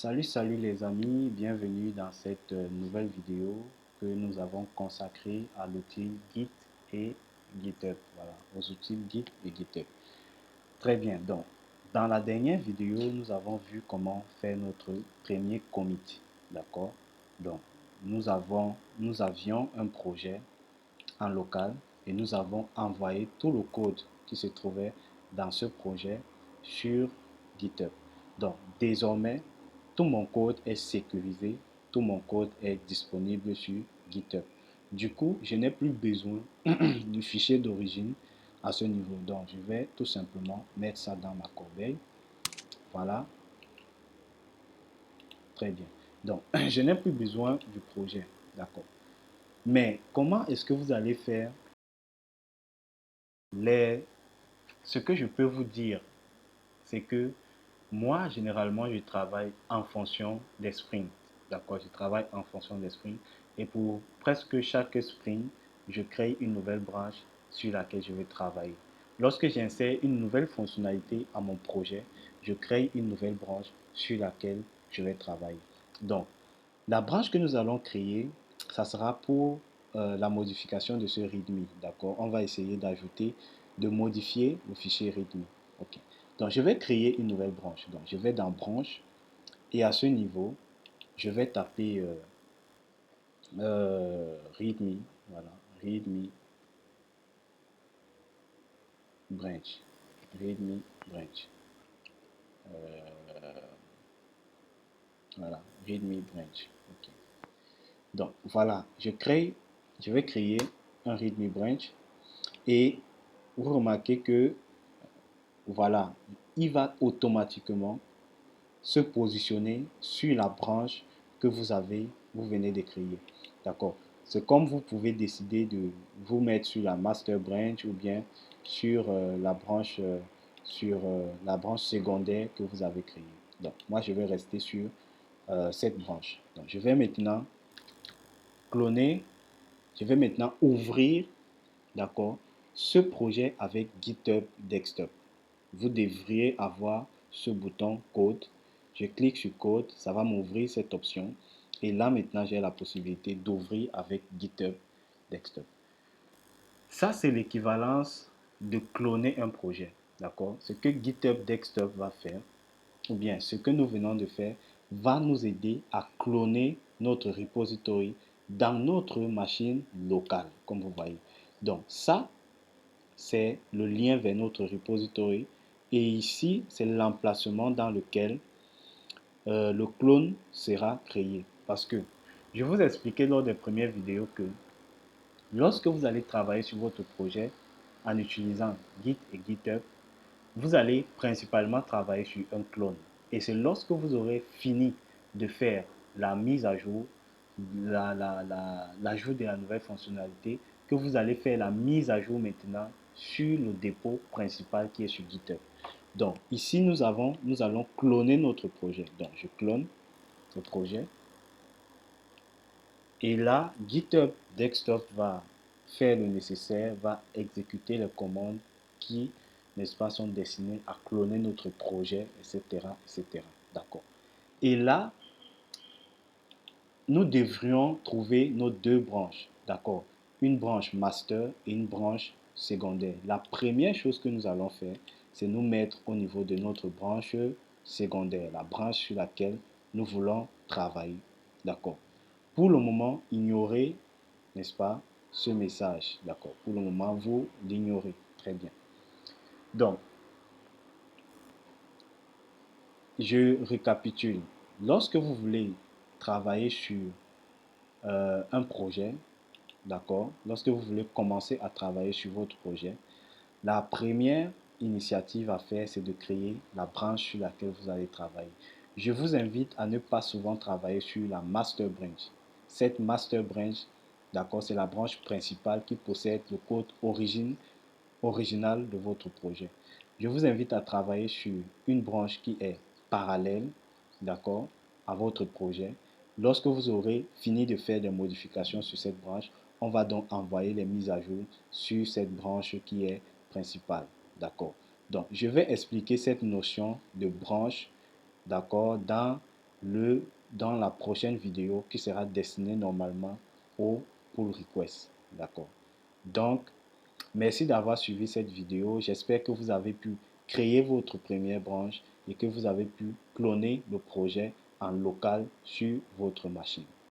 Salut les amis, bienvenue dans cette nouvelle vidéo que nous avons consacrée à l'outil Git et GitHub. Voilà, aux outils Git et GitHub. Très bien, donc dans la dernière vidéo, nous avons vu comment faire notre premier commit. D'accord? Donc, nous avions un projet en local et nous avons envoyé tout le code qui se trouvait dans ce projet sur GitHub. Donc, désormais, tout mon code est sécurisé, tout mon code est disponible sur GitHub. Du coup, je n'ai plus besoin du fichier d'origine à ce niveau. Donc, je vais tout simplement mettre ça dans ma corbeille. Voilà, très bien. Donc, je n'ai plus besoin du projet. D'accord. Mais comment est-ce que vous allez faire ce que je peux vous dire, c'est que moi, généralement, je travaille en fonction des sprints. D'accord, je travaille en fonction des sprints. Et pour presque chaque sprint, je crée une nouvelle branche sur laquelle je vais travailler. Lorsque j'insère une nouvelle fonctionnalité à mon projet, je crée une nouvelle branche sur laquelle je vais travailler. Donc, la branche que nous allons créer, ça sera pour la modification de ce README. D'accord, on va essayer de modifier le fichier README. Ok. Donc, je vais créer une nouvelle branche. Donc, je vais dans branche et à ce niveau, je vais taper README. Voilà, README branch. README branch. Voilà, README branch. Ok. Donc, voilà, je vais créer un README branch et vous remarquez que, voilà, il va automatiquement se positionner sur la branche que vous venez de créer. D'accord. C'est comme vous pouvez décider de vous mettre sur la master branch ou bien sur la branche secondaire que vous avez créée. Donc, moi, je vais rester sur cette branche. Donc, je vais maintenant cloner, je vais maintenant ouvrir, d'accord, ce projet avec GitHub Desktop. Vous devriez avoir ce bouton code. Je clique sur code, ça va m'ouvrir cette option. Et là maintenant, j'ai la possibilité d'ouvrir avec GitHub Desktop. Ça, c'est l'équivalence de cloner un projet. D'accord? Ce que GitHub Desktop va faire, ou bien ce que nous venons de faire, va nous aider à cloner notre repository dans notre machine locale, comme vous voyez. Donc ça, c'est le lien vers notre repository. Et ici, c'est l'emplacement dans lequel le clone sera créé. Parce que je vous ai expliqué lors des premières vidéos que lorsque vous allez travailler sur votre projet en utilisant Git et GitHub, vous allez principalement travailler sur un clone. Et c'est lorsque vous aurez fini de faire la mise à jour, l'ajout de la nouvelle fonctionnalité, que vous allez faire la mise à jour maintenant sur le dépôt principal qui est sur GitHub. Donc ici, nous allons cloner notre projet. Donc je clone le projet. Et là, GitHub Desktop va faire le nécessaire, va exécuter les commandes qui, n'est-ce pas, sont destinées à cloner notre projet, etc., etc. D'accord. Et là, nous devrions trouver nos deux branches. D'accord. Une branche master et une branche secondaire. La première chose que nous allons faire, c'est nous mettre au niveau de notre branche secondaire, la branche sur laquelle nous voulons travailler. D'accord. Pour le moment, ignorez, n'est-ce pas, ce message. D'accord. Pour le moment, vous l'ignorez. Très bien. Donc, je récapitule. Lorsque vous voulez travailler sur un projet, d'accord, lorsque vous voulez commencer à travailler sur votre projet, la première initiative à faire, c'est de créer la branche sur laquelle vous allez travailler. Je vous invite à ne pas souvent travailler sur la master branch. Cette master branch, d'accord, c'est la branche principale qui possède le code original de votre projet. Je vous invite à travailler sur une branche qui est parallèle, d'accord, à votre projet. Lorsque vous aurez fini de faire des modifications sur cette branche, on va donc envoyer les mises à jour sur cette branche qui est principale, d'accord. Donc, je vais expliquer cette notion de branche, d'accord, dans dans la prochaine vidéo qui sera destinée normalement au pull request. D'accord. Donc, merci d'avoir suivi cette vidéo. J'espère que vous avez pu créer votre première branche et que vous avez pu cloner le projet en local sur votre machine.